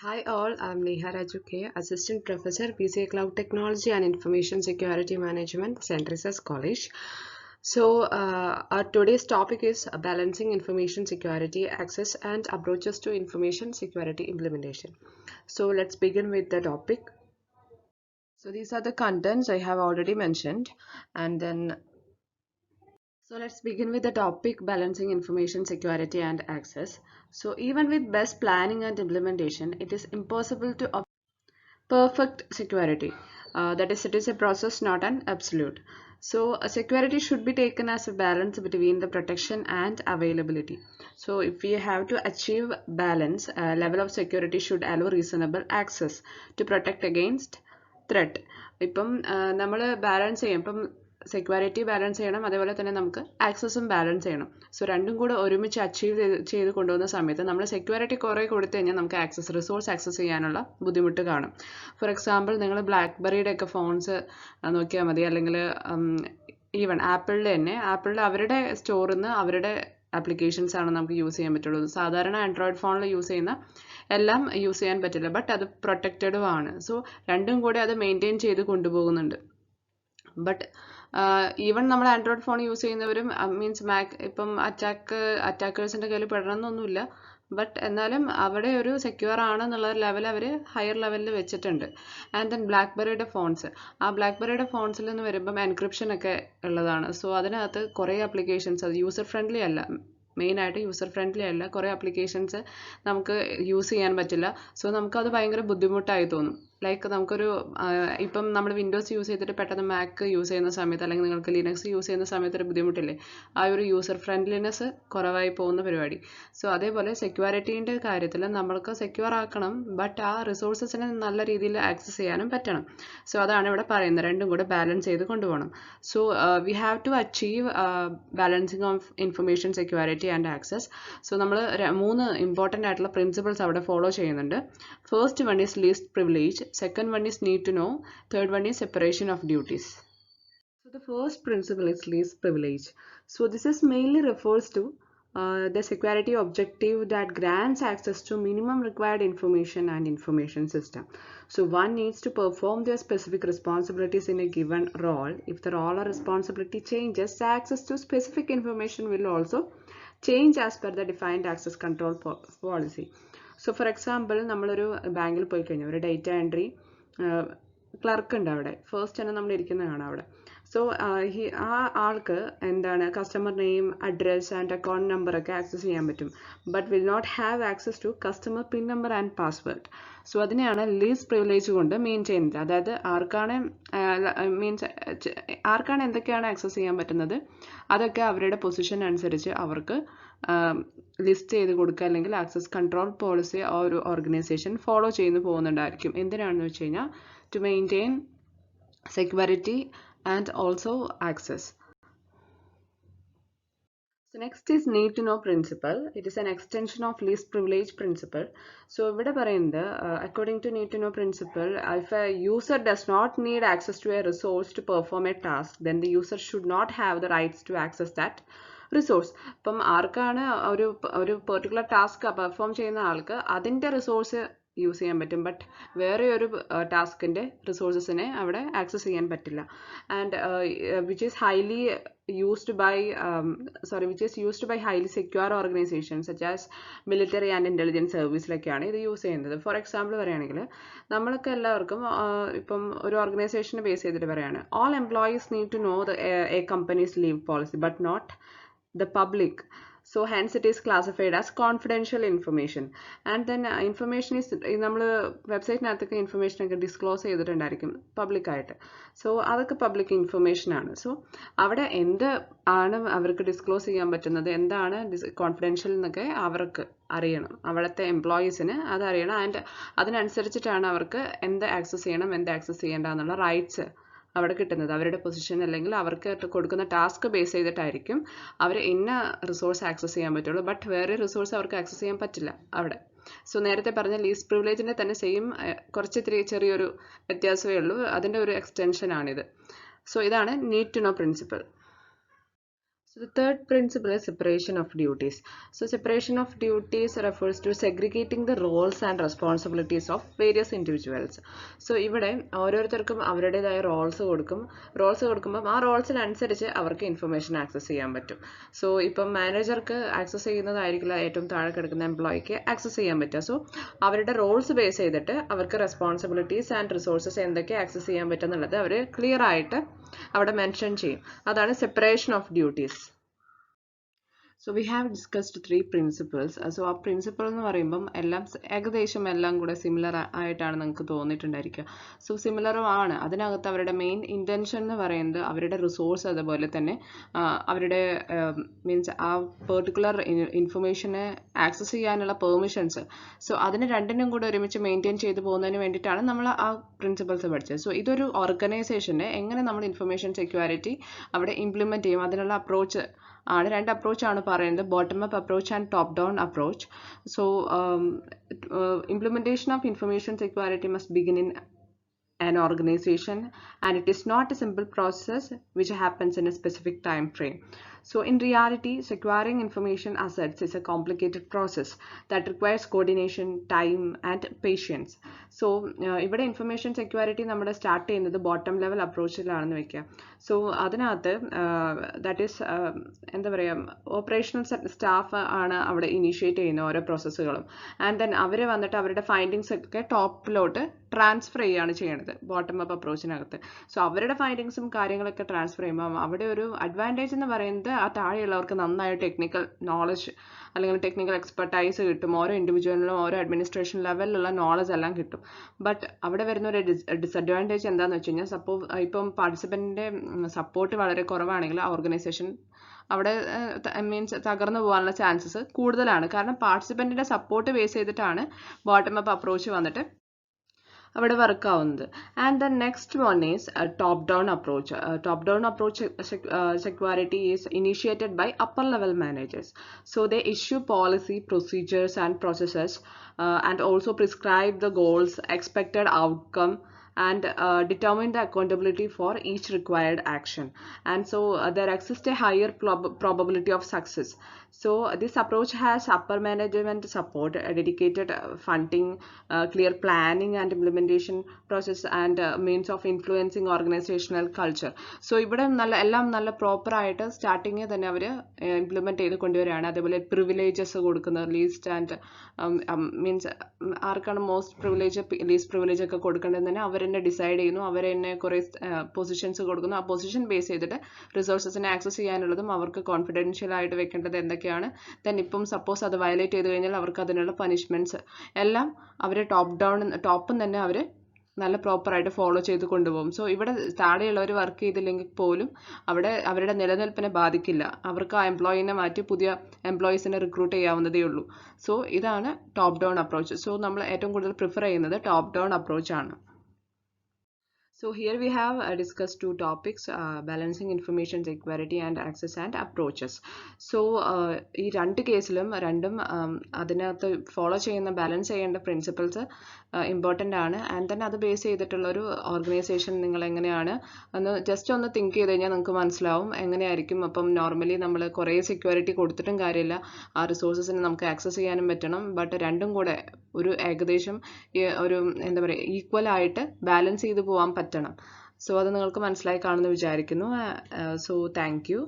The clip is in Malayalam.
Hi all, I'm Neha Rajuke, Assistant Professor, BCA Cloud Technology and Information Security Management, St. Teresa's College. Our today's topic is balancing information security access and approaches to information security implementation. So let's begin with the topic. So these are the contents I have already mentioned, and then so let's begin with the topic balancing information security and access. So even with best planning and implementation, it is impossible to perfect security. That is, it is a process, not an absolute. So, security should be taken as a balance between the protection and availability. So, if we have to achieve balance, level of security should allow reasonable access to protect against threat. ഇപ്പം നമ്മൾ ബാലൻസ് ചെയ്യും ഇപ്പം സെക്യൂരിറ്റി ബാലൻസ് ചെയ്യണം അതേപോലെ തന്നെ നമുക്ക് ആക്സസും ബാലൻസ് ചെയ്യണം സോ രണ്ടും കൂടെ ഒരുമിച്ച് അച്ചീവ് ചെയ്ത് കൊണ്ടുപോകുന്ന സമയത്ത് നമ്മൾ സെക്യൂരിറ്റി കുറേ കൊടുത്തു കഴിഞ്ഞാൽ നമുക്ക് റിസോഴ്സ് ആക്സസ് ചെയ്യാനുള്ള ബുദ്ധിമുട്ട് കാണും ഫോർ എക്സാമ്പിൾ നിങ്ങൾ ബ്ലാക്ക്ബെറിയുടെ ഒക്കെ ഫോൺസ് നോക്കിയാൽ മതി അല്ലെങ്കിൽ ഈവൻ ആപ്പിളിൽ തന്നെ ആപ്പിളിൽ അവരുടെ സ്റ്റോറിൽ നിന്ന് അവരുടെ ആപ്ലിക്കേഷൻസ് ആണ് നമുക്ക് യൂസ് ചെയ്യാൻ പറ്റുള്ളൂ സാധാരണ ആൻഡ്രോയിഡ് ഫോണിൽ യൂസ് ചെയ്യുന്ന എല്ലാം യൂസ് ചെയ്യാൻ പറ്റില്ല ബട്ട് അത് പ്രൊട്ടക്റ്റഡും ആണ് സോ രണ്ടും കൂടെ അത് മെയിൻറ്റെയിൻ ചെയ്ത് കൊണ്ടുപോകുന്നുണ്ട് ബട്ട് ഈവൻ നമ്മൾ ആൻഡ്രോയിഡ് ഫോൺ യൂസ് ചെയ്യുന്നവരും മീൻസ് ഇപ്പം അറ്റാക്കേഴ്സിൻ്റെ കയ്യിൽ പെടണമെന്നൊന്നുമില്ല ബട്ട് എന്നാലും അവിടെ ഒരു സെക്യൂർ ആണെന്നുള്ള ലെവൽ അവർ ഹയർ ലെവലിൽ വെച്ചിട്ടുണ്ട് ആൻഡ് ദെൻ ബ്ലാക്ക്ബെറിയുടെ ഫോൺസ് ആ ബ്ലാക്ക്ബെറിയുടെ ഫോൺസിൽ നിന്ന് വരുമ്പം എൻക്രിപ്ഷൻ ഒക്കെ ഉള്ളതാണ് സോ അതിനകത്ത് കുറേ ആപ്ലിക്കേഷൻസ് അത് യൂസർ ഫ്രണ്ട്ലി അല്ല മെയിനായിട്ട് യൂസർ ഫ്രണ്ട്ലി അല്ല കുറേ ആപ്ലിക്കേഷൻസ് നമുക്ക് യൂസ് ചെയ്യാൻ പറ്റില്ല സോ നമുക്കത് ഭയങ്കര ബുദ്ധിമുട്ടായി തോന്നും ലൈക്ക് നമുക്കൊരു ഇപ്പം നമ്മൾ വിൻഡോസ് യൂസ് ചെയ്തിട്ട് പെട്ടെന്ന് മാക്ക് യൂസ് ചെയ്യുന്ന സമയത്ത് അല്ലെങ്കിൽ നിങ്ങൾക്ക് ലിനക്സ് യൂസ് ചെയ്യുന്ന സമയത്ത് ഒരു ബുദ്ധിമുട്ടില്ലേ ആ ഒരു യൂസർ ഫ്രണ്ട്ലിനെസ് കുറവായി പോകുന്ന പരിപാടി സോ അതേപോലെ സെക്യൂരിറ്റീൻ്റെ കാര്യത്തിൽ നമ്മൾക്ക് സെക്യൂർ ആക്കണം ബട്ട് ആ റിസോഴ്സസിനെ നല്ല രീതിയിൽ ആക്സസ് ചെയ്യാനും പറ്റണം സോ അതാണ് ഇവിടെ പറയുന്നത് രണ്ടും കൂടെ ബാലൻസ് ചെയ്ത് കൊണ്ടുപോകണം so we have to achieve balancing of information security and access so നമ്മൾ മൂന്ന് ഇമ്പോർട്ടൻ്റ് ആയിട്ടുള്ള പ്രിൻസിപ്പിൾസ് അവിടെ ഫോളോ ചെയ്യുന്നുണ്ട് first one is least privilege second one is need to know, third one is separation of duties. So the first principle is least privilege. So this is mainly refers to the security objective that grants access to minimum required information and information system. So one needs to perform their specific responsibilities in a given role. If the role or responsibility changes, the access to specific information will also change as per the defined access control policy. So for example നമ്മളൊരു ബാങ്കിൽ പോയി കഴിഞ്ഞാൽ ഒരു ഡേറ്റ എൻട്രി ക്ലർക്ക് ഉണ്ട് അവിടെ ഫസ്റ്റ് തന്നെ നമ്മൾ ഇരിക്കുന്നത് കാണാം അവിടെ സോ ആ ആൾക്ക് എന്താണ് customer name address and account number ഒക്കെ ആക്സസ് ചെയ്യാൻ പറ്റും but will not have access to customer pin number and password so അതിനെയാണ് ലീസ്റ്റ് പ്രിവിലേജ് കൊണ്ട് മെയിൻ ചെയ്യുന്നത് അതായത് ആർക്കാണ് എന്തൊക്കെയാണ് ആക്സസ് ചെയ്യാൻ പറ്റുന്നത് അതൊക്കെ അവരുടെ പൊസിഷൻ അനുസരിച്ച് അവർക്ക് ലിസ്റ്റ് ചെയ്ത് കൊടുക്കുക അല്ലെങ്കിൽ ആക്സസ് കൺട്രോൾ പോളിസി ആ ഒരു ഓർഗനൈസേഷൻ ഫോളോ ചെയ്ത് പോകുന്നുണ്ടായിരിക്കും എന്തിനാണെന്ന് വെച്ച് കഴിഞ്ഞാൽ to maintain security and also access So next is need to know principle. It is an extension of least privilege principle. So ഇവിടെ പറയുന്നത് according to need to know principle, if a user does not need access to a resource to perform a task, then the user should not have the rights to access that resource ഇപ്പം ആർക്കാണ് ഒരു പെർട്ടിക്കുലർ ടാസ്ക് പെർഫോം ചെയ്യുന്ന ആൾക്ക് അതിൻ്റെ റിസോഴ്സ് യൂസ് ചെയ്യാൻ പറ്റും ബട്ട് വേറെ ഒരു ടാസ്കിൻ്റെ റിസോഴ്സസിനെ അവിടെ ആക്സസ് ചെയ്യാൻ പറ്റില്ല and which is used by highly secure organizations such as military and intelligence സർവീസിലൊക്കെയാണ് ഇത് യൂസ് ചെയ്യുന്നത് ഫോർ എക്സാമ്പിൾ പറയുകയാണെങ്കിൽ നമ്മൾക്ക് എല്ലാവർക്കും ഇപ്പം ഒരു ഓർഗനൈസേഷനെ ബേസ് ചെയ്തിട്ട് പറയുകയാണ് all employees need to know a company's leave policy but not the public, so hence it is classified as confidential information and then information is നമ്മൾ വെബ്സൈറ്റിനകത്തൊക്കെ ഇൻഫർമേഷൻ ഒക്കെ ഡിസ്ക്ലോസ് ചെയ്തിട്ടുണ്ടായിരിക്കും പബ്ലിക്കായിട്ട് സോ അതൊക്കെ പബ്ലിക് ഇൻഫർമേഷൻ ആണ് സോ അവിടെ എന്ത് ആണ് അവർക്ക് ഡിസ്ക്ലോസ് ചെയ്യാൻ പറ്റുന്നത് എന്താണ് കോൺഫിഡൻഷ്യൽ എന്നൊക്കെ അവർക്ക് അറിയണം അവിടുത്തെ എംപ്ലോയീസിന് അതറിയണം ആൻഡ് അതിനനുസരിച്ചിട്ടാണ് അവർക്ക് എന്ത് ആക്സസ് ചെയ്യണം എന്ത് ആക്സസ് ചെയ്യേണ്ട എന്നുള്ള റൈറ്റ്സ് അവിടെ കിട്ടുന്നത് അവരുടെ പൊസിഷൻ അല്ലെങ്കിൽ അവർക്ക് കൊടുക്കുന്ന ടാസ്ക് ബേസ് ചെയ്തിട്ടായിരിക്കും അവർ ഇന്ന റിസോഴ്സ് ആക്സസ് ചെയ്യാൻ പറ്റുള്ളൂ ബട്ട് വേറെ റിസോഴ്സ് അവർക്ക് ആക്സസ് ചെയ്യാൻ പറ്റില്ല അവിടെ സോ നേരത്തെ പറഞ്ഞ ലീസ്റ്റ് പ്രിവിലേജിൻ്റെ തന്നെ സെയിം കുറച്ച് ചെറിയൊരു വ്യത്യാസമേ ഉള്ളൂ അതിൻ്റെ ഒരു എക്സ്റ്റൻഷൻ ആണിത് സോ ഇതാണ് need to know principle So the third principle is separation of duties. So separation of duties refers to segregating the roles and responsibilities of various individuals. So ഇവിടെ ഓരോരുത്തർക്കും അവരുടേതായ റോൾസ് കൊടുക്കുമ്പോൾ ആ റോൾസിനനുസരിച്ച് അവർക്ക് ഇൻഫർമേഷൻ ആക്സസ് ചെയ്യാൻ പറ്റും. സോ ഇപ്പം മാനേജർക്ക് ആക്സസ് ചെയ്യുന്നതായിരിക്കില്ല ഏറ്റവും താഴെ കിടക്കുന്ന എംപ്ലോയിക്ക് ആക്സസ് ചെയ്യാൻ പറ്റുക. സോ അവരുടെ റോൾസ് ബേസ് ചെയ്തിട്ട് അവർക്ക് റെസ്പോൺസിബിലിറ്റീസ് ആൻഡ് റിസോഴ്സസ് എന്തൊക്കെ ആക്സസ് ചെയ്യാൻ പറ്റുമെന്നുള്ളത് അവർ ക്ലിയർ ആയിട്ട് അവിടെ മെൻഷൻ ചെയ്യും. അതാണ് separation of duties. So we have discussed 3 principles. So ആ പ്രിൻസിപ്പിൾ എന്ന് പറയുമ്പം ഏകദേശം എല്ലാം കൂടെ സിമിലർ ആയിട്ടാണ് നിങ്ങൾക്ക് തോന്നിയിട്ടുണ്ടായിരിക്കുക. സോ സിമിലറും ആണ്. അതിനകത്ത് അവരുടെ മെയിൻ ഇൻറ്റൻഷൻ എന്ന് പറയുന്നത് അവരുടെ റിസോഴ്സ് അതുപോലെ തന്നെ അവരുടെ മീൻസ് ആ പെർട്ടിക്കുലർ ഇൻഫർമേഷനെ ആക്സസ് ചെയ്യാനുള്ള പെർമിഷൻസ്. സോ അതിന് രണ്ടിനും കൂടെ ഒരുമിച്ച് മെയിൻറ്റെയിൻ ചെയ്തു പോകുന്നതിന് വേണ്ടിയിട്ടാണ് നമ്മൾ ആ പ്രിൻസിപ്പിൾസ് പഠിച്ചത്. സോ ഇതൊരു ഓർഗനൈസേഷനെ എങ്ങനെ നമ്മൾ ഇൻഫർമേഷൻ സെക്യൂരിറ്റി അവിടെ ഇംപ്ലിമെൻറ്റ് ചെയ്യും അതിനുള്ള അപ്രോച്ച് ആണ്. രണ്ട് അപ്രോച്ചാണ് പറയുന്നത്, bottom up approach and top down approach. So implementation of information security must begin in an organization, and it is not a simple process which happens in a specific time frame. So in reality, securing information assets is a complicated process that requires coordination, time and patience. So ഇവിടെ ഇൻഫർമേഷൻ സെക്യൂരിറ്റി നമ്മൾ സ്റ്റാർട്ട് ചെയ്യുന്നത് ബോട്ടം ലെവൽ അപ്രോച്ചിലാണെന്ന് വെക്കുക. സോ അതിനകത്ത് ദാറ്റ് ഈസ് എന്താ പറയുക, ഓപ്പറേഷണൽ സ്റ്റാഫ് ആണ് അവിടെ ഇനീഷ്യേറ്റ് ചെയ്യുന്ന ഓരോ പ്രോസസ്സുകളും. ആൻഡ് ദെൻ അവർ വന്നിട്ട് അവരുടെ ഫൈൻഡിങ്സ് ഒക്കെ ടോപ്പിലോട്ട് ട്രാൻസ്ഫർ ചെയ്യുകയാണ് ചെയ്യണത് ബോട്ടം അപ്പ് അപ്രോച്ചിനകത്ത്. സോ അവരുടെ ഫൈൻഡിങ്സും കാര്യങ്ങളൊക്കെ ട്രാൻസ്ഫർ ചെയ്യുമ്പോൾ അവിടെ ഒരു അഡ്വാൻറ്റേജ് എന്ന് പറയുന്നത് ആ താഴെയുള്ളവർക്ക് നന്നായി ടെക്നിക്കൽ നോളജ് അല്ലെങ്കിൽ ടെക്നിക്കൽ എക്സ്പെർട്ടൈസ് കിട്ടും. ഓരോ ഇൻഡിവിജ്വലിനും ഓരോ അഡ്മിനിസ്ട്രേഷൻ ലെവലിലുള്ള നോളജ് എല്ലാം കിട്ടും. ബട്ട് അവിടെ വരുന്ന ഒരു ഡിസഡ്വാൻറ്റേജ് എന്താണെന്ന് വെച്ച് കഴിഞ്ഞാൽ, ഇപ്പം പാർട്ടിസിപ്പൻറ്റിൻ്റെ സപ്പോർട്ട് വളരെ കുറവാണെങ്കിൽ ആ ഓർഗനൈസേഷൻ അവിടെ മീൻസ് തകർന്നു പോകാനുള്ള ചാൻസസ് കൂടുതലാണ്. കാരണം പാർട്ടിസിപ്പൻറ്റിൻ്റെ സപ്പോർട്ട് ബേസ് ചെയ്തിട്ടാണ് ബോട്ടം അപ്പ് അപ്രോച്ച് വന്നിട്ട് അവിടെ വർക്ക് ആവുന്നത്. And the next one is top down approach. Top down approach security is initiated by upper level managers. So they issue policy, procedures and processes and also prescribe the goals, expected outcome and determine the accountability for each required action. And so there exists a higher probability of success. So this approach has upper management support, dedicated funding, clear planning and implementation process and means of influencing organizational culture. So ഇവിടെ എല്ലാം നല്ല പ്രോപ്പർ ആയിട്ട് സ്റ്റാർട്ടിങ് തന്നെ അവർ ഇംപ്ലിമെന്റ് ചെയ്ത് കൊണ്ടുവരികയാണ്. അതേപോലെ പ്രിവിലേജസ് കൊടുക്കുന്നത്, ലീസ്റ്റ് ആൻഡ് മീൻസ് ആർക്കാണ് മോസ്റ്റ് പ്രിവിലേജ് ലീസ്റ്റ് പ്രിവിലേജ് ഒക്കെ കൊടുക്കേണ്ടത് തന്നെ അവർ തന്നെ ഡിസൈഡ് ചെയ്യുന്നു. അവർ തന്നെ കുറേ പൊസിഷൻസ് കൊടുക്കുന്നു. ആ പൊസിഷൻ ബേസ് ചെയ്തിട്ട് റിസോഴ്സസിനെ ആക്സസ് ചെയ്യാനുള്ളതും അവർക്ക് കോൺഫിഡൻഷ്യൽ ആയിട്ട് വെക്കേണ്ടത് എന്തൊക്കെയാണ്, ദെൻ ഇപ്പം സപ്പോസ് അത് വയലേറ്റ് ചെയ്ത് കഴിഞ്ഞാൽ അവർക്ക് അതിനുള്ള പനിഷ്മെന്റ്സ് എല്ലാം അവർ ടോപ്പും തന്നെ അവർ നല്ല പ്രോപ്പറായിട്ട് ഫോളോ ചെയ്ത് കൊണ്ടുപോകും. സോ ഇവിടെ താഴെയുള്ളവർ വർക്ക് ചെയ്തില്ലെങ്കിൽ പോലും അവിടെ അവരുടെ നിലനിൽപ്പിനെ ബാധിക്കില്ല. അവർക്ക് ആ എംപ്ലോയിനെ മാറ്റി പുതിയ എംപ്ലോയീസിനെ റിക്രൂട്ട് ചെയ്യാവുന്നതേ ഉള്ളൂ. സോ ഇതാണ് ടോപ്പ് ഡൗൺ അപ്രോച്ച്. സോ നമ്മൾ ഏറ്റവും കൂടുതൽ പ്രിഫർ ചെയ്യുന്നത് ടോപ്പ് ഡൗൺ അപ്രോച്ച് ആണ്. So here we have discussed 2 topics, balancing information security and access and approaches. So ഈ രണ്ട് കേസിലും അതിനകത്ത് ഫോളോ ചെയ്യുന്ന ബാലൻസ് ചെയ്യേണ്ട പ്രിൻസിപ്പിൾസ് ഇമ്പോർട്ടൻ്റ് ആണ്. ആൻഡ് തന്നെ അത് ബേസ് ചെയ്തിട്ടുള്ള ഒരു ഓർഗനൈസേഷൻ നിങ്ങൾ എങ്ങനെയാണ് ജസ്റ്റ് ഒന്ന് തിങ്ക് ചെയ്ത് കഴിഞ്ഞാൽ നിങ്ങൾക്ക് മനസ്സിലാവും എങ്ങനെയായിരിക്കും. അപ്പം നോർമലി നമ്മൾ കുറേ സെക്യൂരിറ്റി കൊടുത്തിട്ടും കാര്യമില്ല, ആ റിസോഴ്സസിനെ നമുക്ക് ആക്സസ് ചെയ്യാനും പറ്റണം. ബട്ട് രണ്ടും കൂടെ ഒരു ഏകദേശം ഒരു എന്താ പറയുക ഈക്വൽ ആയിട്ട് ബാലൻസ് ചെയ്ത് പോകാൻ പറ്റണം. സോ അത് നിങ്ങൾക്ക് മനസ്സിലായി കാണുമെന്ന് വിചാരിക്കുന്നു. So thank you.